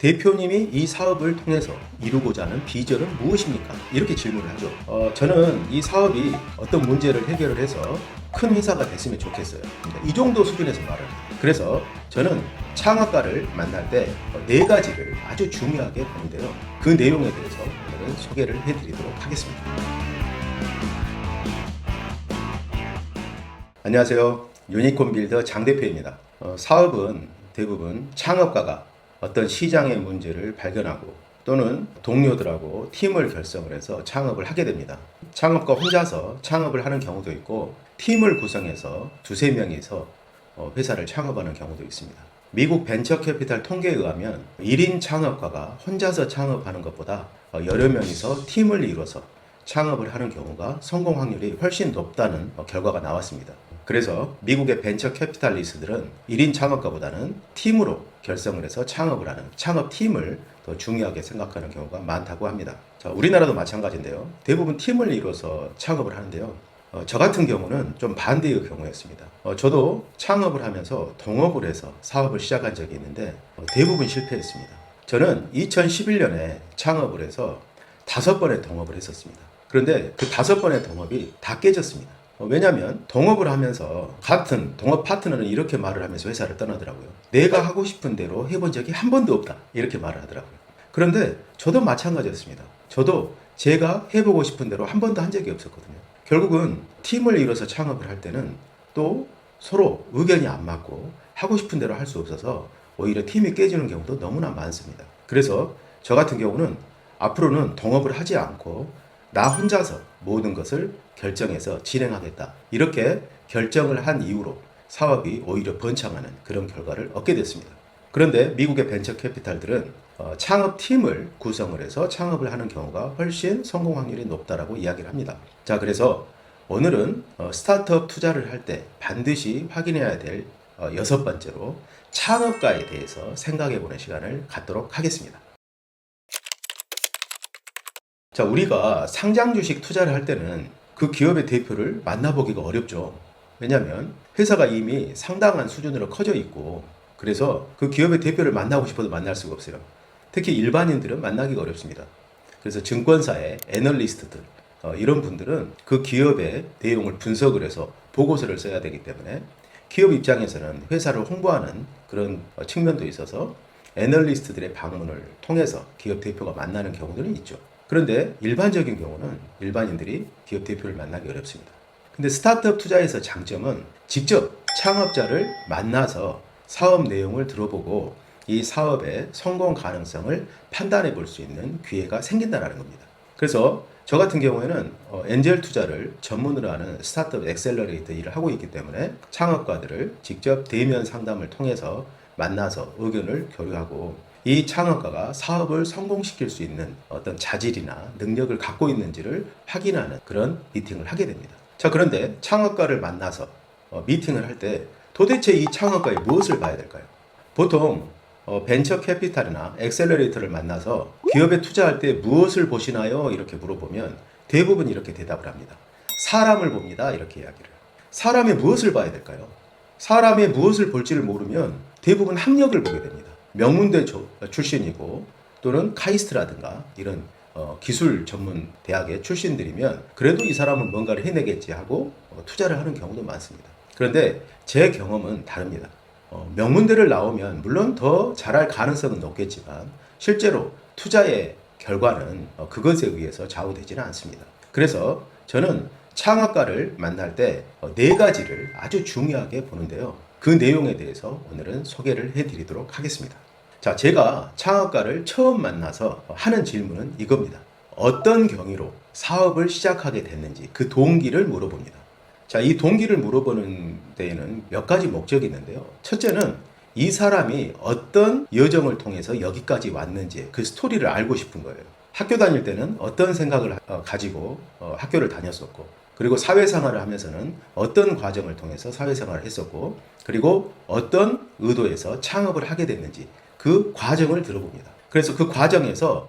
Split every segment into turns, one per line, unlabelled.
대표님이 이 사업을 통해서 이루고자 하는 비전은 무엇입니까? 이렇게 질문을 하죠. 저는 이 사업이 어떤 문제를 해결을 해서 큰 회사가 됐으면 좋겠어요. 이 정도 수준에서 말합니다. 그래서 저는 창업가를 만날 때 네 가지를 아주 중요하게 보는데요. 그 내용에 대해서 오늘은 소개를 해드리도록 하겠습니다. 안녕하세요. 유니콘 빌더 장 대표입니다. 사업은 대부분 창업가가 어떤 시장의 문제를 발견하고 또는 동료들하고 팀을 결성을 해서 창업을 하게 됩니다. 창업가 혼자서 창업을 하는 경우도 있고 팀을 구성해서 두세 명이서 회사를 창업하는 경우도 있습니다. 미국 벤처 캐피탈 통계에 의하면 1인 창업가가 혼자서 창업하는 것보다 여러 명이서 팀을 이뤄서 창업을 하는 경우가 성공 확률이 훨씬 높다는 결과가 나왔습니다. 그래서 미국의 벤처 캐피탈리스트들은 1인 창업가보다는 팀으로 결성을 해서 창업을 하는 창업팀을 더 중요하게 생각하는 경우가 많다고 합니다. 자, 우리나라도 마찬가지인데요. 대부분 팀을 이뤄서 창업을 하는데요. 저 같은 경우는 좀 반대의 경우였습니다. 저도 창업을 하면서 동업을 해서 사업을 시작한 적이 있는데 대부분 실패했습니다. 저는 2011년에 창업을 해서 5번의 동업을 했었습니다. 그런데 그 5번의 동업이 다 깨졌습니다. 왜냐하면 동업을 하면서 같은 동업 파트너는 이렇게 말을 하면서 회사를 떠나더라고요. 내가 하고 싶은 대로 해본 적이 한 번도 없다. 이렇게 말을 하더라고요. 그런데 저도 마찬가지였습니다. 저도 제가 해보고 싶은 대로 한 번도 한 적이 없었거든요. 결국은 팀을 이뤄서 창업을 할 때는 또 서로 의견이 안 맞고 하고 싶은 대로 할 수 없어서 오히려 팀이 깨지는 경우도 너무나 많습니다. 그래서 저 같은 경우는 앞으로는 동업을 하지 않고 나 혼자서 모든 것을 결정해서 진행하겠다. 이렇게 결정을 한 이후로 사업이 오히려 번창하는 그런 결과를 얻게 됐습니다. 그런데 미국의 벤처 캐피탈들은 창업팀을 구성을 해서 창업을 하는 경우가 훨씬 성공 확률이 높다라고 이야기를 합니다. 자, 그래서 오늘은 스타트업 투자를 할 때 반드시 확인해야 될 6번째로 창업가에 대해서 생각해보는 시간을 갖도록 하겠습니다. 자, 우리가 상장 주식 투자를 할 때는 그 기업의 대표를 만나보기가 어렵죠. 왜냐하면 회사가 이미 상당한 수준으로 커져 있고 그래서 그 기업의 대표를 만나고 싶어도 만날 수가 없어요. 특히 일반인들은 만나기가 어렵습니다. 그래서 증권사의 애널리스트들 이런 분들은 그 기업의 내용을 분석을 해서 보고서를 써야 되기 때문에 기업 입장에서는 회사를 홍보하는 그런 측면도 있어서 애널리스트들의 방문을 통해서 기업 대표가 만나는 경우들은 있죠. 그런데 일반적인 경우는 일반인들이 기업 대표를 만나기 어렵습니다. 근데 스타트업 투자에서 장점은 직접 창업자를 만나서 사업 내용을 들어보고 이 사업의 성공 가능성을 판단해 볼 수 있는 기회가 생긴다는 겁니다. 그래서 저 같은 경우에는 엔젤 투자를 전문으로 하는 스타트업 엑셀러레이터 일을 하고 있기 때문에 창업가들을 직접 대면 상담을 통해서 만나서 의견을 교류하고 이 창업가가 사업을 성공시킬 수 있는 어떤 자질이나 능력을 갖고 있는지를 확인하는 그런 미팅을 하게 됩니다. 자, 그런데 창업가를 만나서 미팅을 할 때 도대체 이 창업가에 무엇을 봐야 될까요? 보통 벤처 캐피탈이나 엑셀러레이터를 만나서 기업에 투자할 때 무엇을 보시나요? 이렇게 물어보면 대부분 이렇게 대답을 합니다. 사람을 봅니다. 이렇게 이야기를. 사람의 무엇을 봐야 될까요? 사람의 무엇을 볼지를 모르면 대부분 학력을 보게 됩니다. 명문대 출신이고 또는 카이스트라든가 이런 기술 전문 대학의 출신들이면 그래도 이 사람은 뭔가를 해내겠지 하고 투자를 하는 경우도 많습니다. 그런데 제 경험은 다릅니다. 명문대를 나오면 물론 더 잘할 가능성은 높겠지만 실제로 투자의 결과는 그것에 의해서 좌우되지는 않습니다. 그래서 저는 창업가를 만날 때 네 가지를 아주 중요하게 보는데요. 그 내용에 대해서 오늘은 소개를 해드리도록 하겠습니다. 자, 제가 창업가를 처음 만나서 하는 질문은 이겁니다. 어떤 경위로 사업을 시작하게 됐는지 그 동기를 물어봅니다. 자, 이 동기를 물어보는 데에는 몇 가지 목적이 있는데요. 첫째는 이 사람이 어떤 여정을 통해서 여기까지 왔는지 그 스토리를 알고 싶은 거예요. 학교 다닐 때는 어떤 생각을 가지고 학교를 다녔었고 그리고 사회생활을 하면서는 어떤 과정을 통해서 사회생활을 했었고 그리고 어떤 의도에서 창업을 하게 됐는지 그 과정을 들어봅니다. 그래서 그 과정에서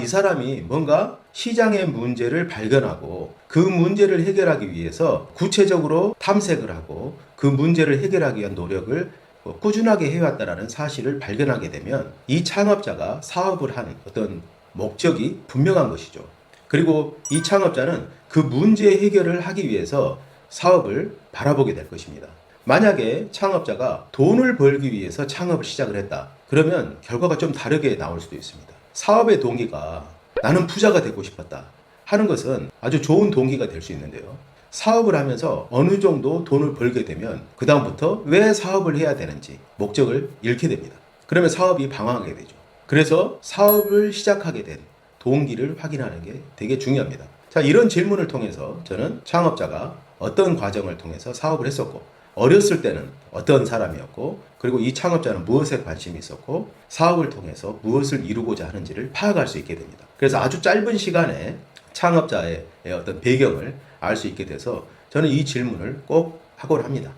이 사람이 뭔가 시장의 문제를 발견하고 그 문제를 해결하기 위해서 구체적으로 탐색을 하고 그 문제를 해결하기 위한 노력을 꾸준하게 해왔다라는 사실을 발견하게 되면 이 창업자가 사업을 한 어떤 목적이 분명한 것이죠. 그리고 이 창업자는 그 문제 해결을 하기 위해서 사업을 바라보게 될 것입니다. 만약에 창업자가 돈을 벌기 위해서 창업을 시작을 했다. 그러면 결과가 좀 다르게 나올 수도 있습니다. 사업의 동기가 나는 부자가 되고 싶었다 하는 것은 아주 좋은 동기가 될 수 있는데요. 사업을 하면서 어느 정도 돈을 벌게 되면 그 다음부터 왜 사업을 해야 되는지 목적을 잃게 됩니다. 그러면 사업이 방황하게 되죠. 그래서 사업을 시작하게 된 동기를 확인하는 게 되게 중요합니다. 자, 이런 질문을 통해서 저는 창업자가 어떤 과정을 통해서 사업을 했었고, 어렸을 때는 어떤 사람이었고, 그리고 이 창업자는 무엇에 관심이 있었고, 사업을 통해서 무엇을 이루고자 하는지를 파악할 수 있게 됩니다. 그래서 아주 짧은 시간에 창업자의 어떤 배경을 알 수 있게 돼서 저는 이 질문을 꼭 하곤 합니다.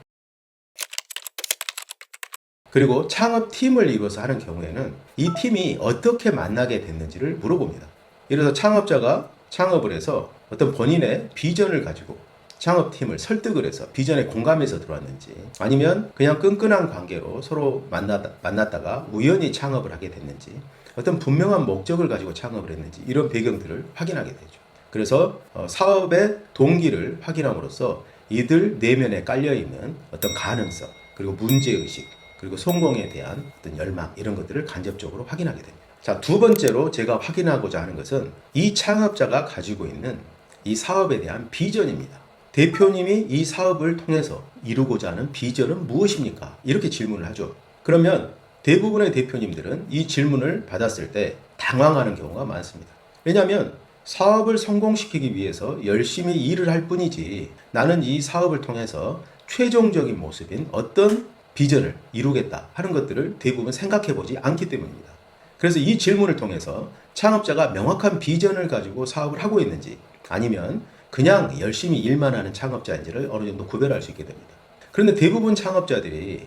그리고 창업팀을 이루어서 하는 경우에는 이 팀이 어떻게 만나게 됐는지를 물어봅니다. 예를 들어서 창업자가 창업을 해서 어떤 본인의 비전을 가지고 창업팀을 설득을 해서 비전에 공감해서 들어왔는지, 아니면 그냥 끈끈한 관계로 서로 만났다가 우연히 창업을 하게 됐는지, 어떤 분명한 목적을 가지고 창업을 했는지, 이런 배경들을 확인하게 되죠. 그래서 사업의 동기를 확인함으로써 이들 내면에 깔려있는 어떤 가능성, 그리고 문제의식, 그리고 성공에 대한 어떤 열망, 이런 것들을 간접적으로 확인하게 됩니다. 자, 두 번째로 제가 확인하고자 하는 것은 이 창업자가 가지고 있는 이 사업에 대한 비전입니다. 대표님이 이 사업을 통해서 이루고자 하는 비전은 무엇입니까? 이렇게 질문을 하죠. 그러면 대부분의 대표님들은 이 질문을 받았을 때 당황하는 경우가 많습니다. 왜냐하면 사업을 성공시키기 위해서 열심히 일을 할 뿐이지, 나는 이 사업을 통해서 최종적인 모습인 어떤 비전을 이루겠다 하는 것들을 대부분 생각해 보지 않기 때문입니다. 그래서 이 질문을 통해서 창업자가 명확한 비전을 가지고 사업을 하고 있는지, 아니면 그냥 열심히 일만 하는 창업자인지를 어느 정도 구별할 수 있게 됩니다. 그런데 대부분 창업자들이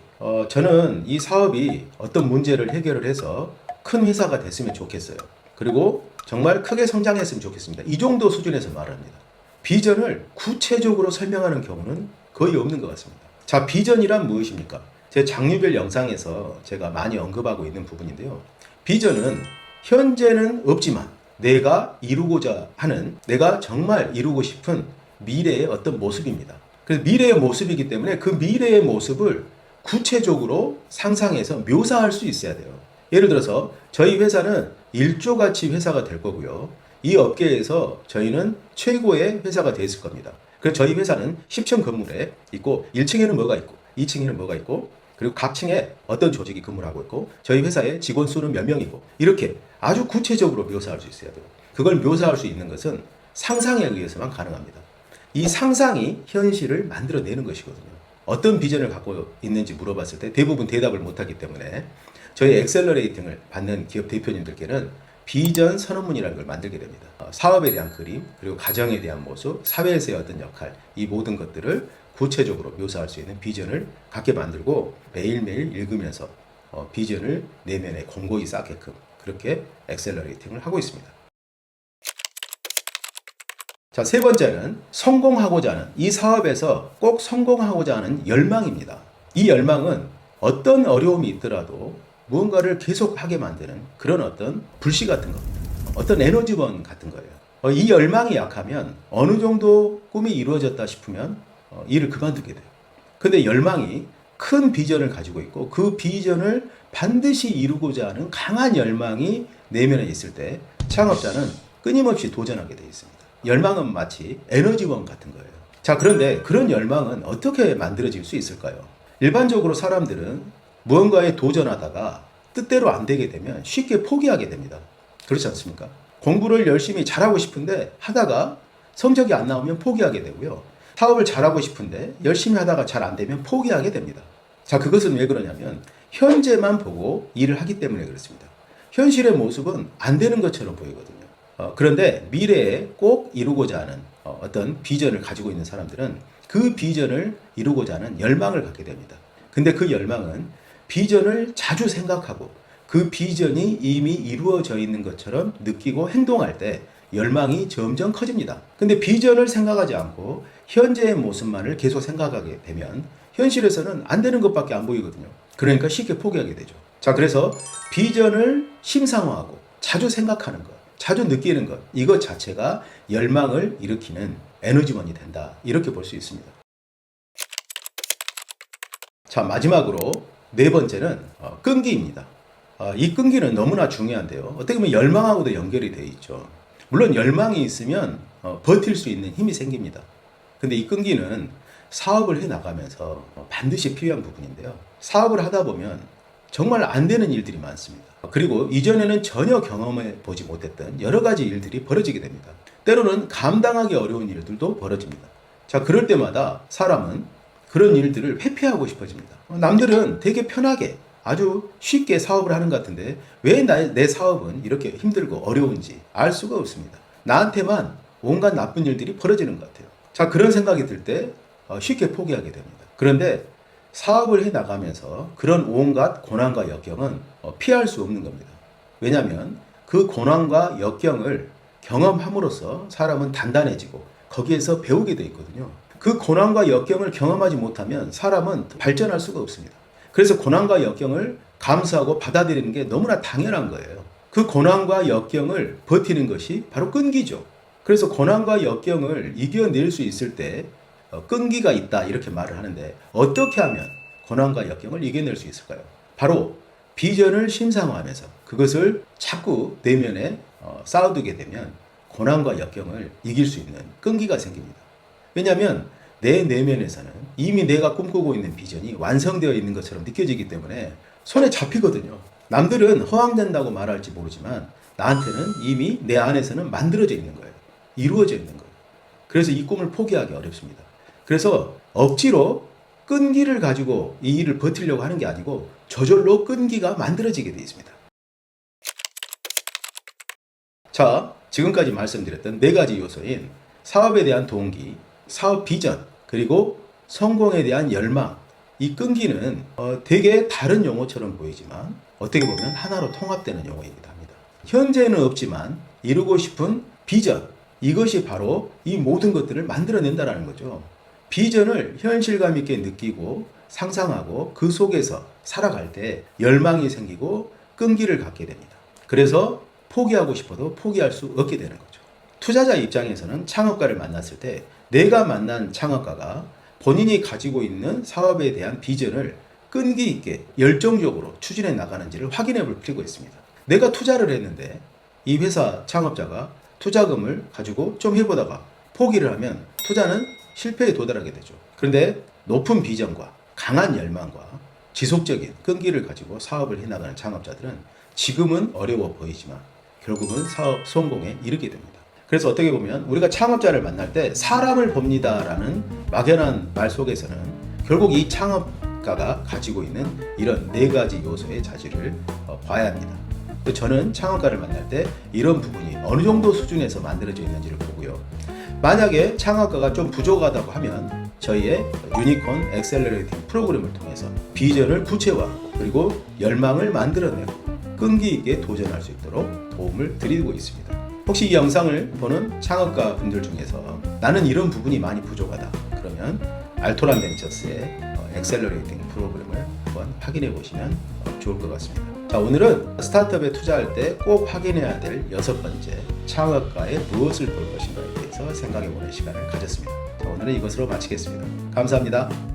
저는 이 사업이 어떤 문제를 해결을 해서 큰 회사가 됐으면 좋겠어요. 그리고 정말 크게 성장했으면 좋겠습니다. 이 정도 수준에서 말합니다. 비전을 구체적으로 설명하는 경우는 거의 없는 것 같습니다. 자, 비전이란 무엇입니까? 제 장류별 영상에서 제가 많이 언급하고 있는 부분인데요. 비전은 현재는 없지만 내가 이루고자 하는, 내가 정말 이루고 싶은 미래의 어떤 모습입니다. 그래서 미래의 모습이기 때문에 그 미래의 모습을 구체적으로 상상해서 묘사할 수 있어야 돼요. 예를 들어서 저희 회사는 1조 가치 회사가 될 거고요. 이 업계에서 저희는 최고의 회사가 됐을 겁니다. 그래서 저희 회사는 10층 건물에 있고 1층에는 뭐가 있고 2층에는 뭐가 있고, 그리고 각 층에 어떤 조직이 근무를 하고 있고, 저희 회사의 직원 수는 몇 명이고, 이렇게 아주 구체적으로 묘사할 수 있어야 돼요. 그걸 묘사할 수 있는 것은 상상에 의해서만 가능합니다. 이 상상이 현실을 만들어내는 것이거든요. 어떤 비전을 갖고 있는지 물어봤을 때 대부분 대답을 못하기 때문에 저희 엑셀러레이팅을 받는 기업 대표님들께는 비전 선언문이라는 걸 만들게 됩니다. 사업에 대한 그림, 그리고 가정에 대한 모습, 사회에서의 어떤 역할, 이 모든 것들을 구체적으로 묘사할 수 있는 비전을 갖게 만들고 매일매일 읽으면서 비전을 내면에 공고히 쌓게끔 그렇게 엑셀러레이팅을 하고 있습니다. 자, 세 번째는 성공하고자 하는, 이 사업에서 꼭 성공하고자 하는 열망입니다. 이 열망은 어떤 어려움이 있더라도 무언가를 계속하게 만드는 그런 어떤 불씨 같은 겁니다. 어떤 에너지원 같은 거예요. 이 열망이 약하면 어느 정도 꿈이 이루어졌다 싶으면 일을 그만두게 돼요. 근데 열망이 큰 비전을 가지고 있고 그 비전을 반드시 이루고자 하는 강한 열망이 내면에 있을 때 창업자는 끊임없이 도전하게 되어 있습니다. 열망은 마치 에너지원 같은 거예요. 자, 그런데 그런 열망은 어떻게 만들어질 수 있을까요? 일반적으로 사람들은 무언가에 도전하다가 뜻대로 안 되게 되면 쉽게 포기하게 됩니다. 그렇지 않습니까? 공부를 열심히 잘하고 싶은데 하다가 성적이 안 나오면 포기하게 되고요. 사업을 잘하고 싶은데 열심히 하다가 잘 안 되면 포기하게 됩니다. 자, 그것은 왜 그러냐면 현재만 보고 일을 하기 때문에 그렇습니다. 현실의 모습은 안 되는 것처럼 보이거든요. 그런데 미래에 꼭 이루고자 하는 어떤 비전을 가지고 있는 사람들은 그 비전을 이루고자 하는 열망을 갖게 됩니다. 근데 그 열망은 비전을 자주 생각하고 그 비전이 이미 이루어져 있는 것처럼 느끼고 행동할 때 열망이 점점 커집니다. 근데 비전을 생각하지 않고 현재의 모습만을 계속 생각하게 되면 현실에서는 안 되는 것밖에 안 보이거든요. 그러니까 쉽게 포기하게 되죠. 자, 그래서 비전을 심상화하고 자주 생각하는 것, 자주 느끼는 것, 이것 자체가 열망을 일으키는 에너지원이 된다. 이렇게 볼 수 있습니다. 자, 마지막으로 네 번째는 끈기입니다. 이 끈기는 너무나 중요한데요. 어떻게 보면 열망하고도 연결이 되어 있죠. 물론 열망이 있으면 버틸 수 있는 힘이 생깁니다. 근데 이 끈기는 사업을 해 나가면서 반드시 필요한 부분인데요. 사업을 하다 보면 정말 안 되는 일들이 많습니다. 그리고 이전에는 전혀 경험해 보지 못했던 여러 가지 일들이 벌어지게 됩니다. 때로는 감당하기 어려운 일들도 벌어집니다. 자, 그럴 때마다 사람은 그런 일들을 회피하고 싶어집니다. 남들은 되게 편하게 아주 쉽게 사업을 하는 것 같은데 왜 내 사업은 이렇게 힘들고 어려운지 알 수가 없습니다. 나한테만 온갖 나쁜 일들이 벌어지는 것 같아요. 자, 그런 생각이 들 때 쉽게 포기하게 됩니다. 그런데 사업을 해 나가면서 그런 온갖 고난과 역경은 피할 수 없는 겁니다. 왜냐하면 그 고난과 역경을 경험함으로써 사람은 단단해지고 거기에서 배우게 돼 있거든요. 그 고난과 역경을 경험하지 못하면 사람은 발전할 수가 없습니다. 그래서 고난과 역경을 감수하고 받아들이는 게 너무나 당연한 거예요. 그 고난과 역경을 버티는 것이 바로 끈기죠. 그래서 고난과 역경을 이겨낼 수 있을 때 끈기가 있다 이렇게 말을 하는데 어떻게 하면 고난과 역경을 이겨낼 수 있을까요? 바로 비전을 심상화하면서 그것을 자꾸 내면에 쌓아두게 되면 고난과 역경을 이길 수 있는 끈기가 생깁니다. 왜냐하면 내 내면에서는 이미 내가 꿈꾸고 있는 비전이 완성되어 있는 것처럼 느껴지기 때문에 손에 잡히거든요. 남들은 허황된다고 말할지 모르지만 나한테는 이미 내 안에서는 만들어져 있는 거예요. 이루어져 있는 거예요. 그래서 이 꿈을 포기하기 어렵습니다. 그래서 억지로 끈기를 가지고 이 일을 버티려고 하는 게 아니고 저절로 끈기가 만들어지게 되어 있습니다. 자, 지금까지 말씀드렸던 네 가지 요소인 사업에 대한 동기, 사업 비전, 그리고 성공에 대한 열망, 이 끈기는 되게 다른 용어처럼 보이지만 어떻게 보면 하나로 통합되는 용어이기도 합니다. 현재는 없지만 이루고 싶은 비전, 이것이 바로 이 모든 것들을 만들어낸다는 거죠. 비전을 현실감 있게 느끼고 상상하고 그 속에서 살아갈 때 열망이 생기고 끈기를 갖게 됩니다. 그래서 포기하고 싶어도 포기할 수 없게 되는 거죠. 투자자 입장에서는 창업가를 만났을 때 내가 만난 창업가가 본인이 가지고 있는 사업에 대한 비전을 끈기 있게 열정적으로 추진해 나가는지를 확인해 볼 필요가 있습니다. 내가 투자를 했는데 이 회사 창업자가 투자금을 가지고 좀 해보다가 포기를 하면 투자는 실패에 도달하게 되죠. 그런데 높은 비전과 강한 열망과 지속적인 끈기를 가지고 사업을 해나가는 창업자들은 지금은 어려워 보이지만 결국은 사업 성공에 이르게 됩니다. 그래서 어떻게 보면 우리가 창업자를 만날 때 사람을 봅니다라는 막연한 말 속에서는 결국 이 창업가가 가지고 있는 이런 네 가지 요소의 자질을 봐야 합니다. 저는 창업가를 만날 때 이런 부분이 어느 정도 수준에서 만들어져 있는지를 보고요. 만약에 창업가가 좀 부족하다고 하면 저희의 유니콘 엑셀러레이팅 프로그램을 통해서 비전을 구체화하고 그리고 열망을 만들어내고 끈기 있게 도전할 수 있도록 도움을 드리고 있습니다. 혹시 이 영상을 보는 창업가 분들 중에서 나는 이런 부분이 많이 부족하다 그러면 알토란 벤처스의 엑셀러레이팅 프로그램을 한번 확인해 보시면 좋을 것 같습니다. 자, 오늘은 스타트업에 투자할 때 꼭 확인해야 될 6번째 창업가에 무엇을 볼 것인가에 대해서 생각해 보는 시간을 가졌습니다. 자, 오늘은 이것으로 마치겠습니다. 감사합니다.